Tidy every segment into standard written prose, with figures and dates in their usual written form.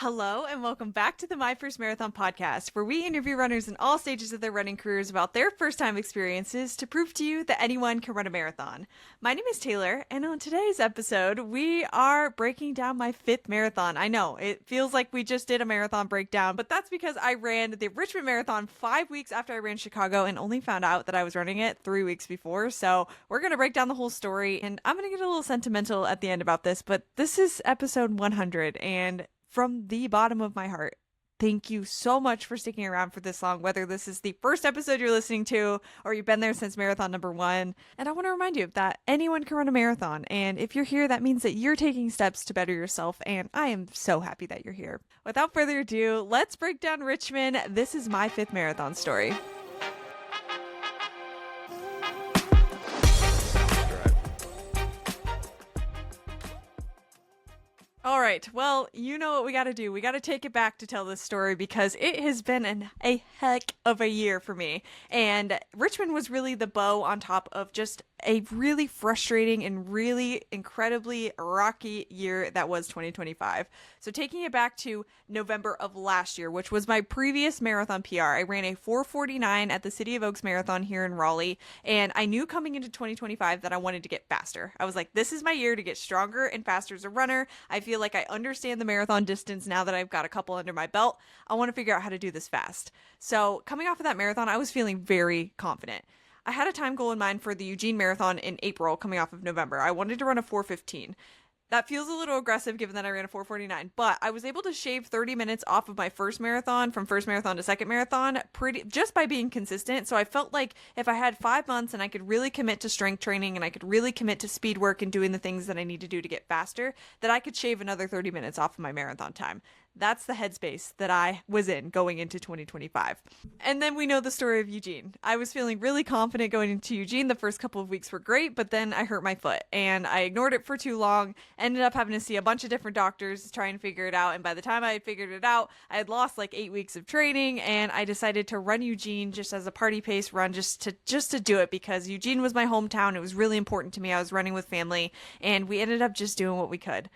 Hello, and welcome back to the My First Marathon podcast, where we interview runners in all stages of their running careers about their first time experiences to prove to you that anyone can run a marathon. My name is Taylor, and on today's episode, we are breaking down my fifth marathon. I know, it feels like we just did a marathon breakdown, but that's because I ran the Richmond Marathon 5 weeks after I ran Chicago and only found out that I was running it 3 weeks before. So we're going to break down the whole story, and I'm going to get a little sentimental at the end about this, but this is episode 100, and from the bottom of my heart, thank you so much for sticking around for this long, whether this is the first episode you're listening to or you've been there since marathon number one. And I want to remind you that anyone can run a marathon. And if you're here, that means that you're taking steps to better yourself. And I am so happy that you're here. Without further ado, let's break down Richmond. This is my fifth marathon story. All right. Well, you know what we got to do. We got to take it back to tell this story because it has been a heck of a year for me. And Richmond was really the bow on top of just a really frustrating and really incredibly rocky year that was 2025. So taking it back to November of last year, which was my previous marathon PR, I ran a 4:49 at the City of Oaks Marathon here in Raleigh. And I knew coming into 2025 that I wanted to get faster. I was like, this is my year to get stronger and faster as a runner. I feel like I understand the marathon distance now that I've got a couple under my belt. I want to figure out how to do this fast. So coming off of that marathon, I was feeling very confident. I had a time goal in mind for the Eugene Marathon in April coming off of November. I wanted to run a 4:15. That feels a little aggressive given that I ran a 4:49, but I was able to shave 30 minutes off of my first marathon from first marathon to second marathon pretty just by being consistent. So I felt like if I had 5 months and I could really commit to strength training and I could really commit to speed work and doing the things that I need to do to get faster, that I could shave another 30 minutes off of my marathon time. That's the headspace that I was in going into 2025. And then we know the story of Eugene. I was feeling really confident going into Eugene. The first couple of weeks were great, but then I hurt my foot and I ignored it for too long. Ended up having to see a bunch of different doctors to try and figure it out. And by the time I had figured it out, I had lost like 8 weeks of training and I decided to run Eugene just as a party pace run just to do it because Eugene was my hometown. It was really important to me. I was running with family and we ended up just doing what we could.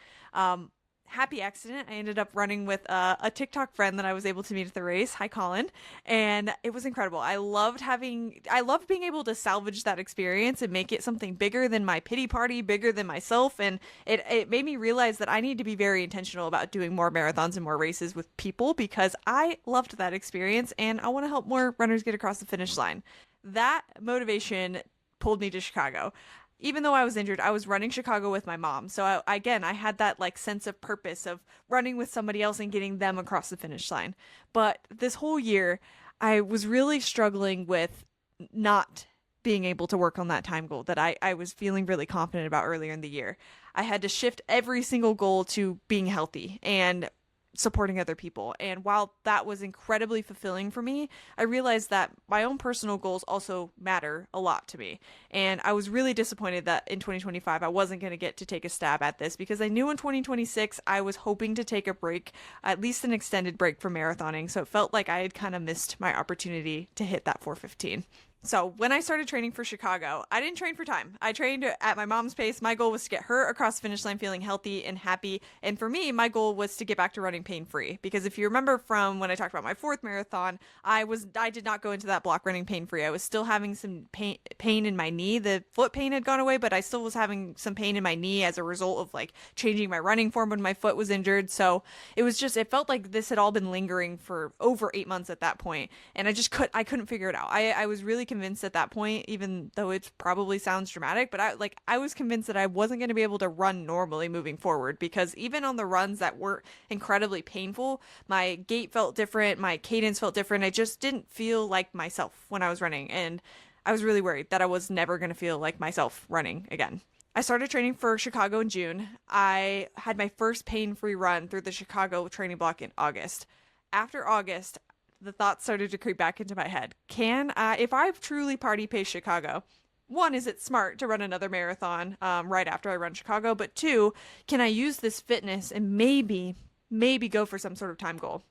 Happy accident. I ended up running with a TikTok friend that I was able to meet at the race. Hi, Colin. And it was incredible. I loved being able to salvage that experience and make it something bigger than my pity party, bigger than myself. And it made me realize that I need to be very intentional about doing more marathons and more races with people because I loved that experience and I want to help more runners get across the finish line. That motivation pulled me to Chicago. Even though I was injured, I was running Chicago with my mom. So I had that like sense of purpose of running with somebody else and getting them across the finish line. But this whole year, I was really struggling with not being able to work on that time goal that I was feeling really confident about earlier in the year. I had to shift every single goal to being healthy and supporting other people. And while that was incredibly fulfilling for me, I realized that my own personal goals also matter a lot to me. And I was really disappointed that in 2025 I wasn't going to get to take a stab at this because I knew in 2026 I was hoping to take a break, at least an extended break from marathoning. So it felt like I had kind of missed my opportunity to hit that 4:15. So when I started training for Chicago, I didn't train for time. I trained at my mom's pace. My goal was to get her across the finish line feeling healthy and happy. And for me, my goal was to get back to running pain-free. Because if you remember from when I talked about my fourth marathon, I did not go into that block running pain-free. I was still having some pain in my knee. The foot pain had gone away, but I still was having some pain in my knee as a result of like changing my running form when my foot was injured. So it felt like this had all been lingering for over 8 months at that point. And I couldn't figure it out. I was really convinced at that point, even though it probably sounds dramatic, but I was convinced that I wasn't going to be able to run normally moving forward because even on the runs that were incredibly painful, my gait felt different, my cadence felt different. I just didn't feel like myself when I was running, and I was really worried that I was never going to feel like myself running again. I started training for Chicago in June. I had my first pain-free run through the Chicago training block in August. After August, the thoughts started to creep back into my head. If I truly party pace Chicago, one, is it smart to run another marathon right after I run Chicago? But two, can I use this fitness and maybe go for some sort of time goal?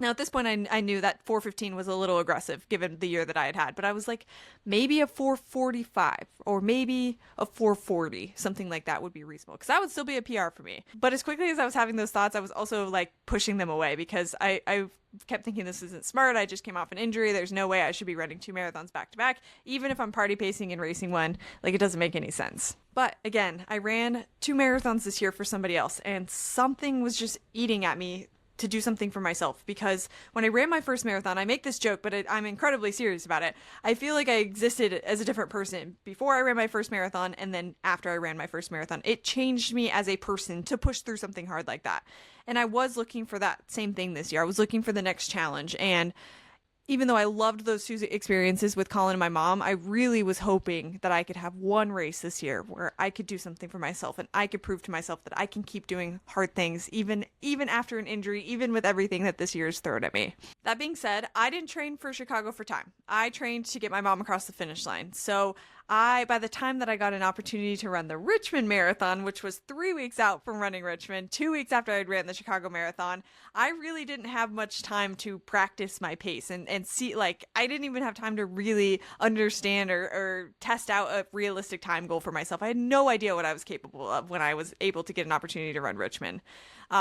Now, at this point, I knew that 4:15 was a little aggressive given the year that I had had, but I was like, maybe a 4:45 or maybe a 4:40, something like that would be reasonable because that would still be a PR for me. But as quickly as I was having those thoughts, I was also like pushing them away because I kept thinking this isn't smart. I just came off an injury. There's no way I should be running 2 marathons back to back. Even if I'm party pacing and racing one, like it doesn't make any sense. But again, I ran 2 marathons this year for somebody else, and something was just eating at me to do something for myself, because when I ran my first marathon, I make this joke, but I'm incredibly serious about it. I feel like I existed as a different person before I ran my first marathon and then after I ran my first marathon. It changed me as a person to push through something hard like that. And I was looking for that same thing this year. I was looking for the next challenge, and even though I loved those 2 experiences with Colin and my mom, I really was hoping that I could have one race this year where I could do something for myself and I could prove to myself that I can keep doing hard things even after an injury, even with everything that this year has thrown at me. That being said, I didn't train for Chicago for time. I trained to get my mom across the finish line. So by the time that I got an opportunity to run the Richmond Marathon, which was 3 weeks out from running Richmond, 2 weeks after I'd ran the Chicago Marathon, I really didn't have much time to practice my pace and see, like, I didn't even have time to really understand or test out a realistic time goal for myself. I had no idea what I was capable of when I was able to get an opportunity to run Richmond.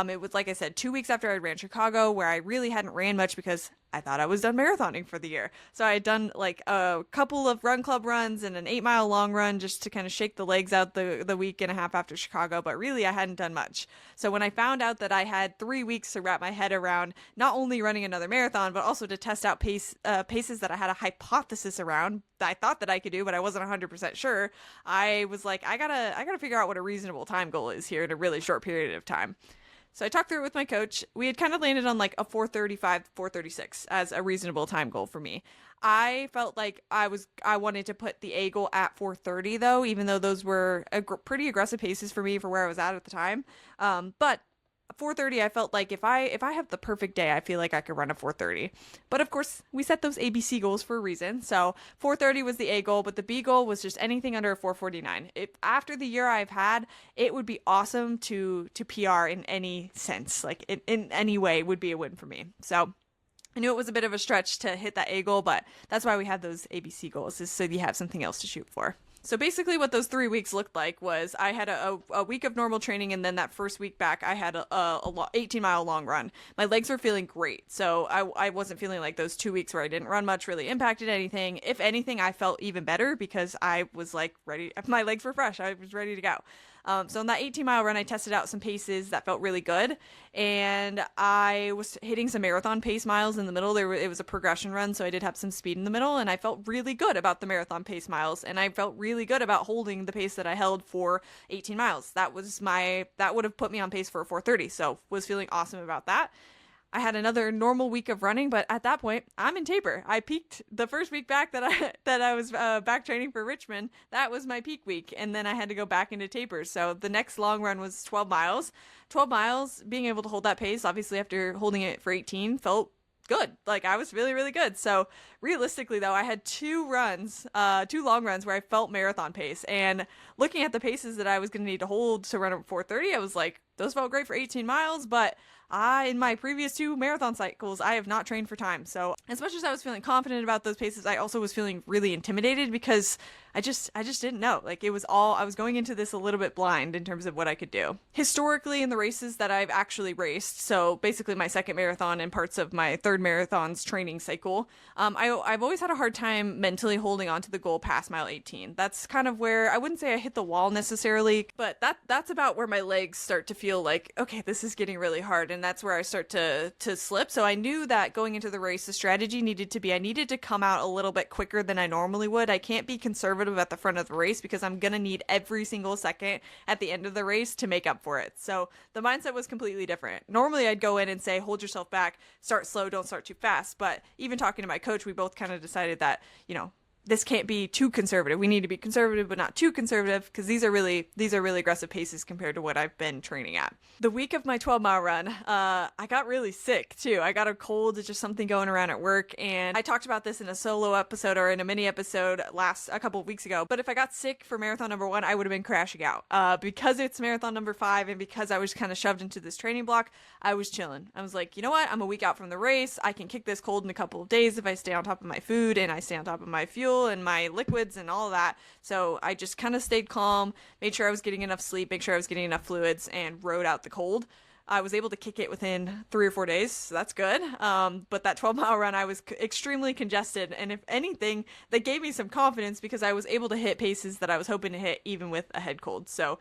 It was, like I said, 2 weeks after I ran Chicago, where I really hadn't ran much because I thought I was done marathoning for the year. So I had done like a couple of run club runs and an 8-mile long run just to kind of shake the legs out the week and a half after Chicago, but really I hadn't done much. So when I found out that I had 3 weeks to wrap my head around not only running another marathon, but also to test out paces that I had a hypothesis around that I thought that I could do, but I wasn't 100% sure, I was like, I gotta figure out what a reasonable time goal is here in a really short period of time. So I talked through it with my coach. We had kind of landed on like a 4:35, 4:36 as a reasonable time goal for me. I felt like I wanted to put the A goal at 4:30 though, even though those were pretty aggressive paces for me for where I was at the time. But 4:30, I felt like if I have the perfect day, I feel like I could run a 4:30. But of course, we set those ABC goals for a reason. So 4:30 was the A goal, but the B goal was just anything under a 4:49. If after the year I've had, it would be awesome to PR in any sense, like in any way would be a win for me. So I knew it was a bit of a stretch to hit that A goal, but that's why we had those ABC goals, is so you have something else to shoot for. So basically what those 3 weeks looked like was I had a week of normal training, and then that first week back I had a 18-mile long run. My legs were feeling great, so I wasn't feeling like those 2 weeks where I didn't run much really impacted anything. If anything, I felt even better because I was like ready. My legs were fresh. I was ready to go. So on that 18-mile run, I tested out some paces that felt really good, and I was hitting some marathon pace miles in the middle. It was a progression run, so I did have some speed in the middle, and I felt really good about the marathon pace miles, and I felt really good about holding the pace that I held for 18 miles. That would have put me on pace for a 4:30, so was feeling awesome about that. I had another normal week of running, but at that point, I'm in taper. I peaked the first week back that I was back training for Richmond. That was my peak week, and then I had to go back into taper. So the next long run was 12 miles. 12 miles, being able to hold that pace, obviously after holding it for 18, felt good. Like I was really, really good. So realistically though, I had 2 long runs where I felt marathon pace, and looking at the paces that I was going to need to hold to run at 4:30, I was like, those felt great for 18 miles, but in my previous 2 marathon cycles, I have not trained for time. So as much as I was feeling confident about those paces, I also was feeling really intimidated because I just didn't know. Like I was going into this a little bit blind in terms of what I could do. Historically, in the races that I've actually raced, so basically my second marathon and parts of my third marathon's training cycle, I've always had a hard time mentally holding on to the goal past mile 18. That's kind of where I wouldn't say I hit the wall necessarily, but that's about where my legs start to feel like, okay, this is getting really hard, and that's where I start to slip. So I knew that going into the race, the strategy needed to come out a little bit quicker than I normally would. I can't be conservative at the front of the race because I'm gonna need every single second at the end of the race to make up for it. So the mindset was completely different. Normally I'd go in and say, hold yourself back, start slow, don't start too fast. But even talking to my coach, we both kind of decided that, this can't be too conservative. We need to be conservative, but not too conservative, because these are really aggressive paces compared to what I've been training at. The week of my 12-mile run, I got really sick too. I got a cold, just something going around at work, and I talked about this in a solo episode or in a mini episode a couple of weeks ago. But if I got sick for marathon number 1, I would have been crashing out. Because it's marathon number 5, and because I was kind of shoved into this training block, I was chilling. I was like, you know what? I'm a week out from the race. I can kick this cold in a couple of days if I stay on top of my food and I stay on top of my fuel and my liquids and all of that. So I just kind of stayed calm, made sure I was getting enough sleep, make sure I was getting enough fluids, and rode out the cold. I was able to kick it within 3 or 4 days, so that's good. But that 12-mile run, I was extremely congested, and if anything, that gave me some confidence because I was able to hit paces that I was hoping to hit even with a head cold. So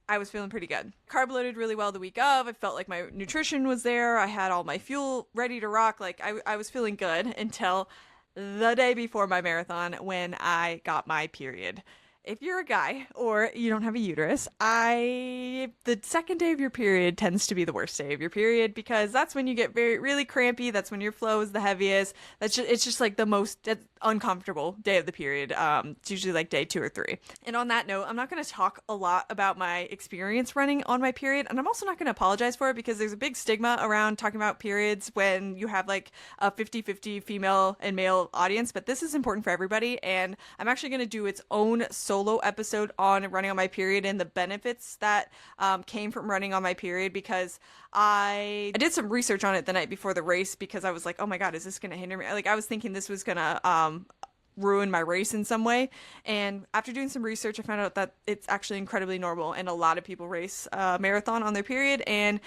I was feeling pretty good. Carb loaded really well the week of. I felt like my nutrition was there. I had all my fuel ready to rock. Like I was feeling good until the day before my marathon when I got my period. If you're a guy or you don't have a uterus, the second day of your period tends to be the worst day of your period because that's when you get really crampy. That's when your flow is the heaviest. It's just like the most uncomfortable day of the period. It's usually like day 2 or 3. And on that note, I'm not going to talk a lot about my experience running on my period, and I'm also not going to apologize for it because there's a big stigma around talking about periods when you have like a 50-50 female and male audience, but this is important for everybody, and I'm actually going to do its own solo episode on running on my period and the benefits that came from running on my period because I did some research on it the night before the race because I was like, oh my God, is this going to hinder me? Like I was thinking this was going to ruin my race in some way. And after doing some research, I found out that it's actually incredibly normal and a lot of people race marathon on their period and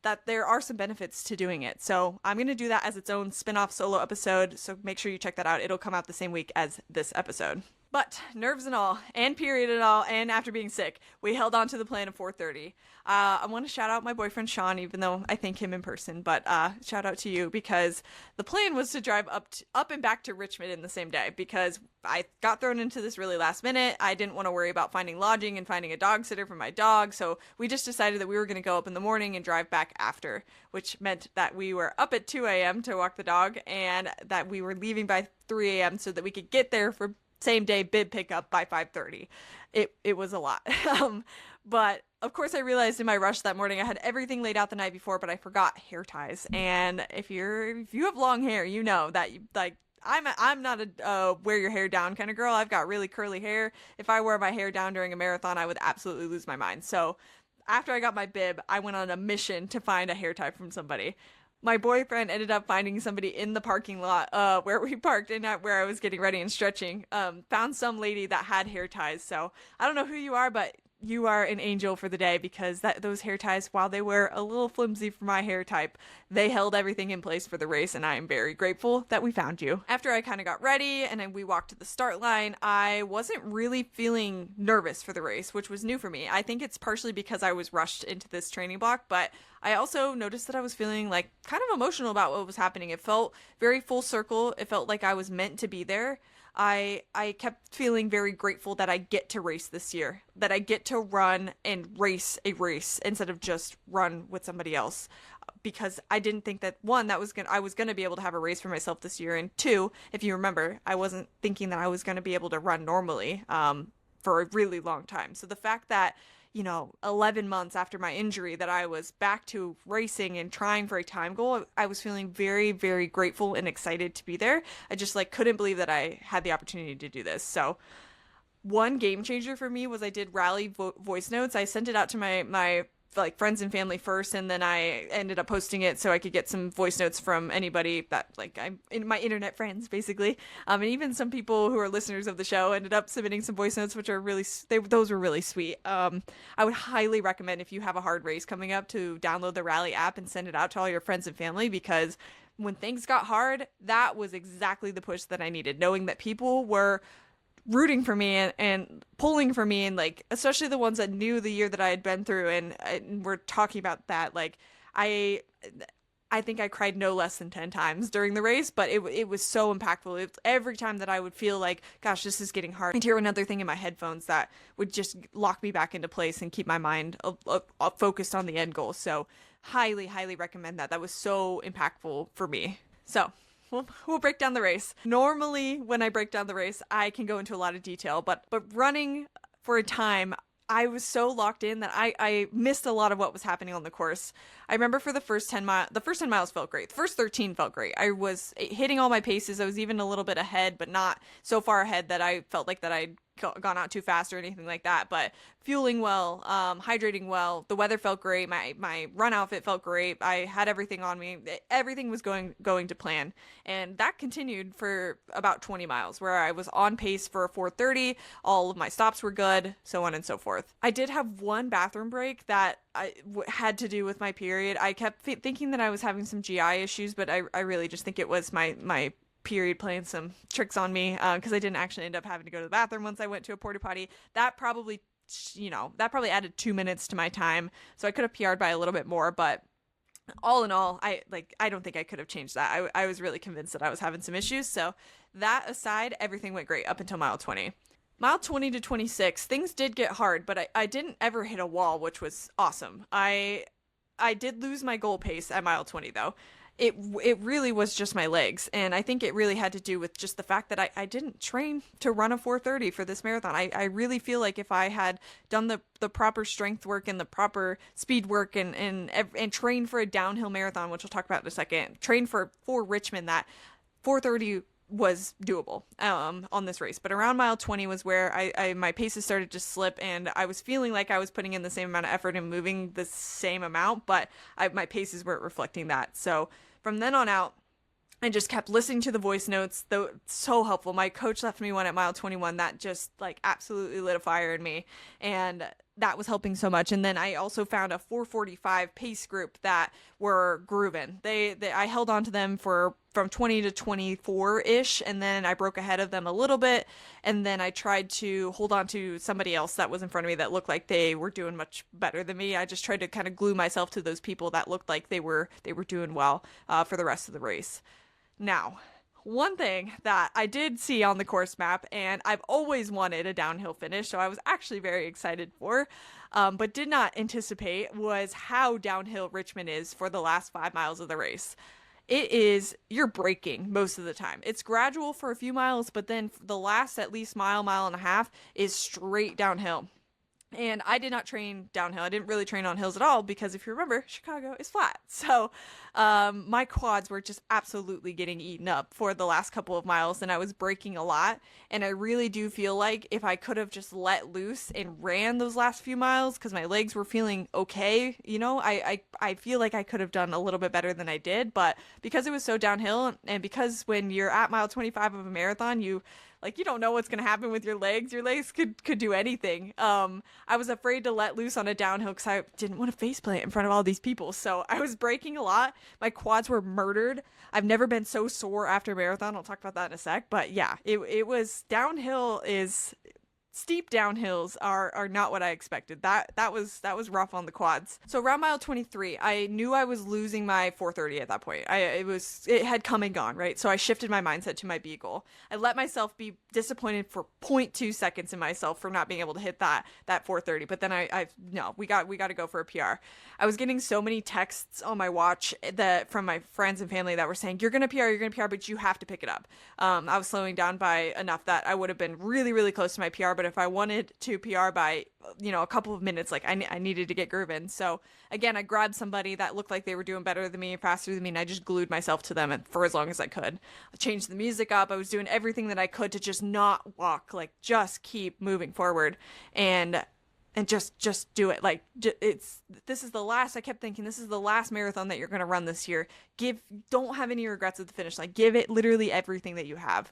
that there are some benefits to doing it. So I'm going to do that as its own spin-off solo episode. So make sure you check that out. It'll come out the same week as this episode. But nerves and all, and period and all, and after being sick, we held on to the plan of 4:30. I want to shout out my boyfriend Sean, even though I thank him in person, but shout out to you because the plan was to drive up and back to Richmond in the same day because I got thrown into this really last minute. I didn't want to worry about finding lodging and finding a dog sitter for my dog, so we just decided that we were going to go up in the morning and drive back after, which meant that we were up at 2 a.m. to walk the dog and that we were leaving by 3 a.m. so that we could get there for same day bib pickup by 5:30. It was a lot. But of course I realized in my rush that morning I had everything laid out the night before, but I forgot hair ties. And if you have long hair, you know that I'm not a wear your hair down kind of girl. I've got really curly hair. If I wore my hair down during a marathon, I would absolutely lose my mind. So after I got my bib, I went on a mission to find a hair tie from somebody. My boyfriend ended up finding somebody in the parking lot where we parked and where I was getting ready and stretching. Found some lady that had hair ties. So I don't know who you are, but you are an angel for the day because those hair ties, while they were a little flimsy for my hair type, they held everything in place for the race, and I am very grateful that we found you. After I kind of got ready and then we walked to the start line, I wasn't really feeling nervous for the race, which was new for me. I think it's partially because I was rushed into this training block, but I also noticed that I was feeling like kind of emotional about what was happening. It felt very full circle. It felt like I was meant to be there. I kept feeling very grateful that I get to race this year, that I get to run and race a race instead of just run with somebody else, because I didn't think that I was going to be able to have a race for myself this year, and 2, if you remember, I wasn't thinking that I was going to be able to run normally for a really long time. So the fact that 11 months after my injury that I was back to racing and trying for a time goal, I was feeling very, very grateful and excited to be there. I just couldn't believe that I had the opportunity to do this. So one game changer for me was I did rally voice notes. I sent it out to my friends and family first, and then I ended up posting it so I could get some voice notes from anybody that I'm in my internet friends, basically. And even some people who are listeners of the show ended up submitting some voice notes, which are those were really sweet. I would highly recommend, if you have a hard race coming up, to download the Rally app and send it out to all your friends and family, because when things got hard, that was exactly the push that I needed, knowing that people were rooting for me and pulling for me, and especially the ones that knew the year that I had been through and were talking about that. I think I cried no less than 10 times during the race, but it was so impactful. Every time that I would feel like, gosh, this is getting hard, I'd hear another thing in my headphones that would just lock me back into place and keep my mind focused on the end goal. So highly, highly recommend that. That was so impactful for me. So we'll break down the race. Normally, when I break down the race, I can go into a lot of detail, but running for a time, I was so locked in that I missed a lot of what was happening on the course. I remember for the first 10 miles felt great. The first 13 felt great. I was hitting all my paces. I was even a little bit ahead, but not so far ahead that I felt like that I'd gone out too fast or anything like that. But fueling well, hydrating well, the weather felt great. My run outfit felt great. I had everything on me. Everything was going to plan, and that continued for about 20 miles, where I was on pace for a 4:30. All of my stops were good, so on and so forth. I did have one bathroom break that had to do with my period. I kept thinking that I was having some GI issues, but I really just think it was my period playing some tricks on me, because I didn't actually end up having to go to the bathroom once I went to a porta potty. That probably added 2 minutes to my time, so I could have PR'd by a little bit more. But all in all, I don't think I could have changed that. I was really convinced that I was having some issues. So that aside, everything went great up until mile 20. Mile 20 to 26, things did get hard, but I didn't ever hit a wall, which was awesome. I did lose my goal pace at mile 20 though. It really was just my legs, and I think it really had to do with just the fact that I didn't train to run a 4:30 for this marathon. I really feel like if I had done the proper strength work and the proper speed work and trained for a downhill marathon, which we'll talk about in a second, trained for Richmond, that 4:30 was doable on this race. But around mile 20 was where my paces started to slip, and I was feeling like I was putting in the same amount of effort and moving the same amount, but my paces weren't reflecting that. So from then on out, I just kept listening to the voice notes, though so helpful. My coach left me one at mile 21 that just like absolutely lit a fire in me, and that was helping so much. And then I also found a 4:45 pace group that were grooving. I held on to them from 20 to 24-ish, and then I broke ahead of them a little bit, and then I tried to hold on to somebody else that was in front of me that looked like they were doing much better than me. I just tried to kind of glue myself to those people that looked like they were doing well for the rest of the race. Now, one thing that I did see on the course map, and I've always wanted a downhill finish, so I was actually very excited for, but did not anticipate, was how downhill Richmond is for the last 5 miles of the race. You're braking most of the time. It's gradual for a few miles, but then the last at least mile and a half is straight downhill. And I did not train downhill. I didn't really train on hills at all because if you remember, Chicago is flat. So my quads were just absolutely getting eaten up for the last couple of miles, and I was braking a lot. And I really do feel like if I could have just let loose and ran those last few miles, because my legs were feeling okay, I feel like I could have done a little bit better than I did. But because it was so downhill, and because when you're at mile 25 of a marathon, you don't know what's going to happen with your legs. Your legs could do anything. I was afraid to let loose on a downhill because I didn't want to faceplant in front of all these people. So I was braking a lot. My quads were murdered. I've never been so sore after a marathon. I'll talk about that in a sec. But yeah, it was downhill is... Steep downhills are not what I expected. That was rough on the quads. So around mile 23, I knew I was losing my 4:30 at that point. It had come and gone, right? So I shifted my mindset to my B goal. I let myself be disappointed for 0.2 seconds in myself for not being able to hit that 4:30. But then we got to go for a PR. I was getting so many texts on my watch from my friends and family that were saying, you're gonna PR, but you have to pick it up. I was slowing down by enough that I would have been really, really close to my PR, but if I wanted to PR by, a couple of minutes, I needed to get grooving. So again, I grabbed somebody that looked like they were doing better than me, faster than me, and I just glued myself to them for as long as I could. I changed the music up. I was doing everything that I could to just not walk, just keep moving forward and just do it. This is the last, I kept thinking, this is the last marathon that you're going to run this year. Don't have any regrets at the finish. Give it literally everything that you have.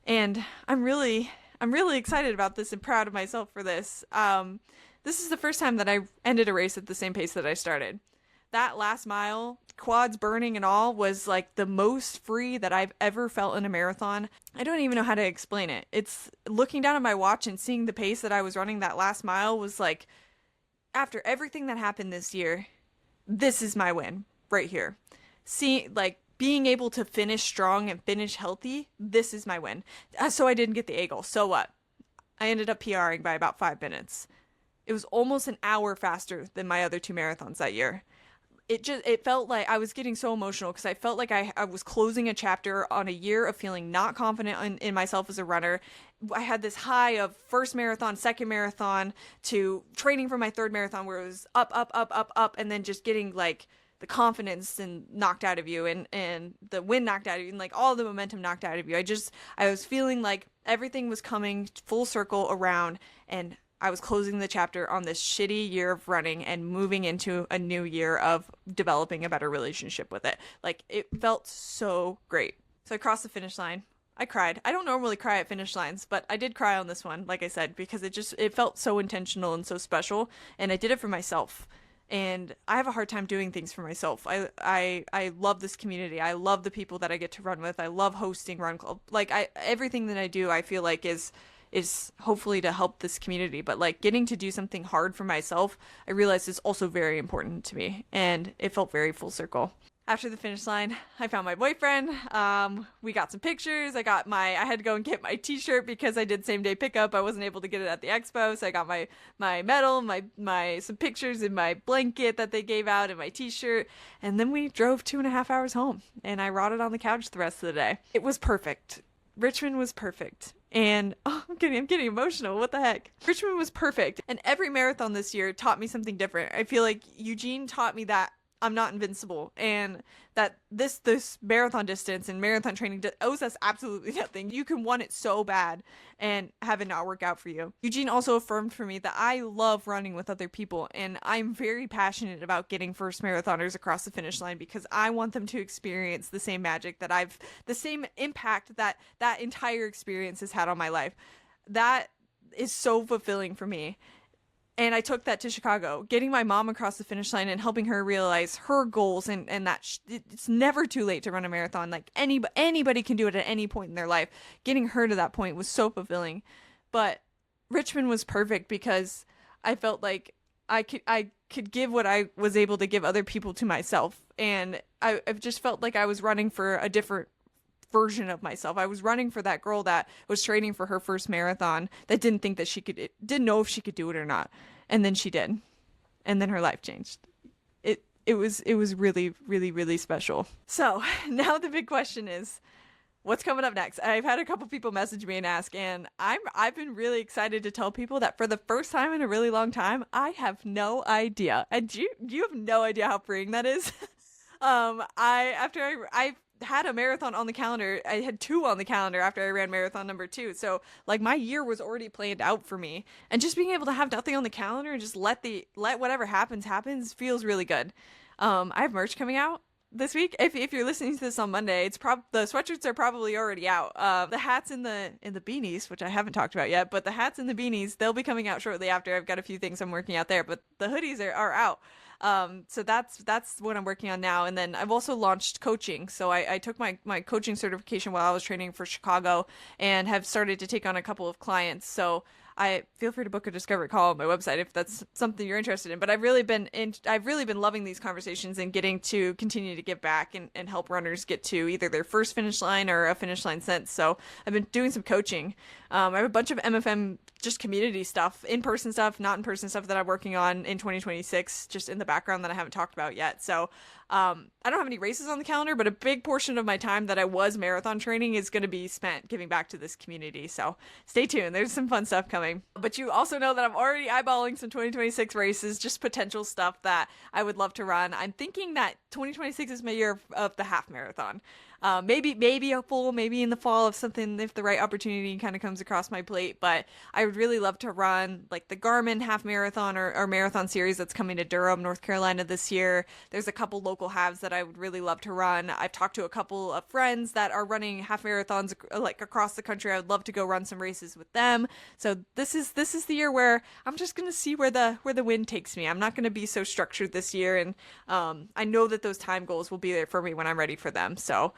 And I'm really excited about this and proud of myself for this. This is the first time that I ended a race at the same pace that I started. That last mile, quads burning and all, was the most free that I've ever felt in a marathon. I don't even know how to explain it. It's looking down at my watch and seeing the pace that I was running that last mile was after everything that happened this year, this is my win right here. Being able to finish strong and finish healthy, this is my win. So I didn't get the A goal. So what? I ended up PRing by about 5 minutes. It was almost an hour faster than my other 2 marathons that year. it felt like I was getting so emotional because I felt like I was closing a chapter on a year of feeling not confident in myself as a runner. I had this high of first marathon, second marathon, to training for my third marathon where it was up, up, up, up, up, and then just getting like the confidence and knocked out of you, and the wind knocked out of you, and like all the momentum knocked out of you. I was feeling like everything was coming full circle around, and I was closing the chapter on this shitty year of running and moving into a new year of developing a better relationship with it. Like, it felt so great. So I crossed the finish line. I cried. I don't normally cry at finish lines, but I did cry on this one, like I said, because it felt so intentional and so special, and I did it for myself. And I have a hard time doing things for myself. I love this community. I love the people that I get to run with. I love hosting Run Club. Like, everything that I do, I feel like is hopefully to help this community, but like getting to do something hard for myself, I realized is also very important to me, and it felt very full circle. After the finish line, I found my boyfriend. We got some pictures. I had to go and get my t-shirt because I did same day pickup. I wasn't able to get it at the expo, so I got my medal, my some pictures in my blanket that they gave out, and my t-shirt, and then we drove 2.5 hours home, and I rotted on the couch the rest of the day. It was perfect. Richmond was perfect. And I'm getting emotional. What the heck? Richmond was perfect. And every marathon this year taught me something different. I feel like Eugene taught me that I'm not invincible, and that this marathon distance and marathon training owes us absolutely nothing. You can want it so bad and have it not work out for you. Eugene also affirmed for me that I love running with other people, and I'm very passionate about getting first marathoners across the finish line because I want them to experience the same magic that the same impact that entire experience has had on my life. That is so fulfilling for me. And I took that to Chicago, getting my mom across the finish line and helping her realize her goals, and that it's never too late to run a marathon. Like, anybody can do it at any point in their life. Getting her to that point was so fulfilling. But Richmond was perfect because I felt like I could give what I was able to give other people to myself. And I've just felt like I was running for a different version of myself. I was running for that girl that was training for her first marathon, that didn't think that didn't know if she could do it or not. And then she did. And then her life changed. It was really, really, really special. So now the big question is, what's coming up next? I've had a couple people message me and ask, and I've been really excited to tell people that for the first time in a really long time, I have no idea. And you have no idea how freeing that is. I had a marathon on the calendar. I had 2 on the calendar after I ran marathon number 2. So like, my year was already planned out for me, and just being able to have nothing on the calendar and just let whatever happens feels really good. I have merch coming out this week. If you're listening to this on Monday, the sweatshirts are probably already out. The hats and the beanies, which I haven't talked about yet, but the hats and the beanies, they'll be coming out shortly after. I've got a few things I'm working out there, but the hoodies are out. So that's what I'm working on now. And then I've also launched coaching. So I took my coaching certification while I was training for Chicago, and have started to take on a couple of clients. So I feel free to book a discovery call on my website if that's something you're interested in. But I've really been loving these conversations and getting to continue to give back and help runners get to either their first finish line or a finish line since. So I've been doing some coaching. I have a bunch of MFM, just community stuff, in-person stuff, not in-person stuff that I'm working on in 2026, just in the background that I haven't talked about yet. So I don't have any races on the calendar, but a big portion of my time that I was marathon training is going to be spent giving back to this community. So stay tuned. There's some fun stuff coming. But you also know that I'm already eyeballing some 2026 races, just potential stuff that I would love to run. I'm thinking that 2026 is my year of the half marathon. Maybe a full, maybe in the fall, of something, if the right opportunity kind of comes across my plate. But I would really love to run like the Garmin half marathon or marathon series that's coming to Durham, North Carolina this year. There's a couple local halves that I would really love to run. I've talked to a couple of friends that are running half marathons like across the country. I would love to go run some races with them. So this is the year where I'm just gonna see where the wind takes me. I'm not gonna be so structured this year, and I know that those time goals will be there for me when I'm ready for them. So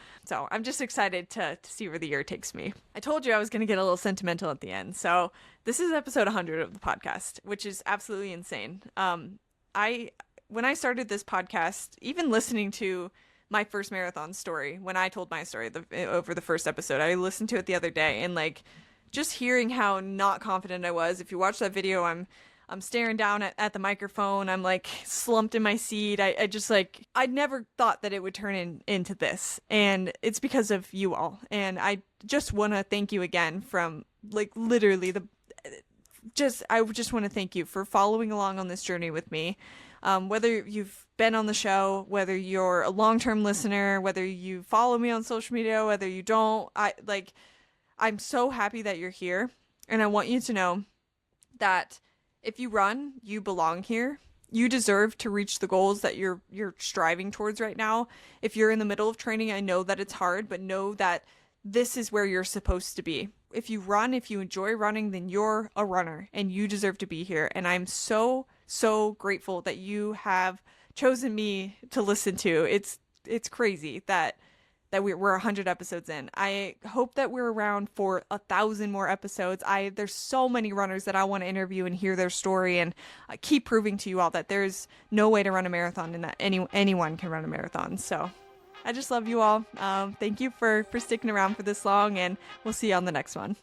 I'm just excited to see where the year takes me. I told you I was going to get a little sentimental at the end. So this is episode 100 of the podcast, which is absolutely insane. When I started this podcast, even listening to my first marathon story, when I told my story over the first episode, I listened to it the other day, and like, just hearing how not confident I was. If you watch that video, I'm I'm staring down at the microphone. I'm like slumped in my seat. I just like, I never thought that it would turn into this. And it's because of you all. And I just want to thank you again from like literally I just want to thank you for following along on this journey with me. Whether you've been on the show, whether you're a long-term listener, whether you follow me on social media, whether you don't, I'm so happy that you're here. And I want you to know that if you run, you belong here. You deserve to reach the goals that you're striving towards right now. If you're in the middle of training, I know that it's hard, but know that this is where you're supposed to be. If you run, if you enjoy running, then you're a runner and you deserve to be here. And I'm so, so grateful that you have chosen me to listen to. It's crazy that we're 100 episodes in. I hope that we're around for 1,000 more episodes. There's so many runners that I want to interview and hear their story and keep proving to you all that there's no way to run a marathon and that anyone can run a marathon. So I just love you all. Thank you for sticking around for this long, and we'll see you on the next one.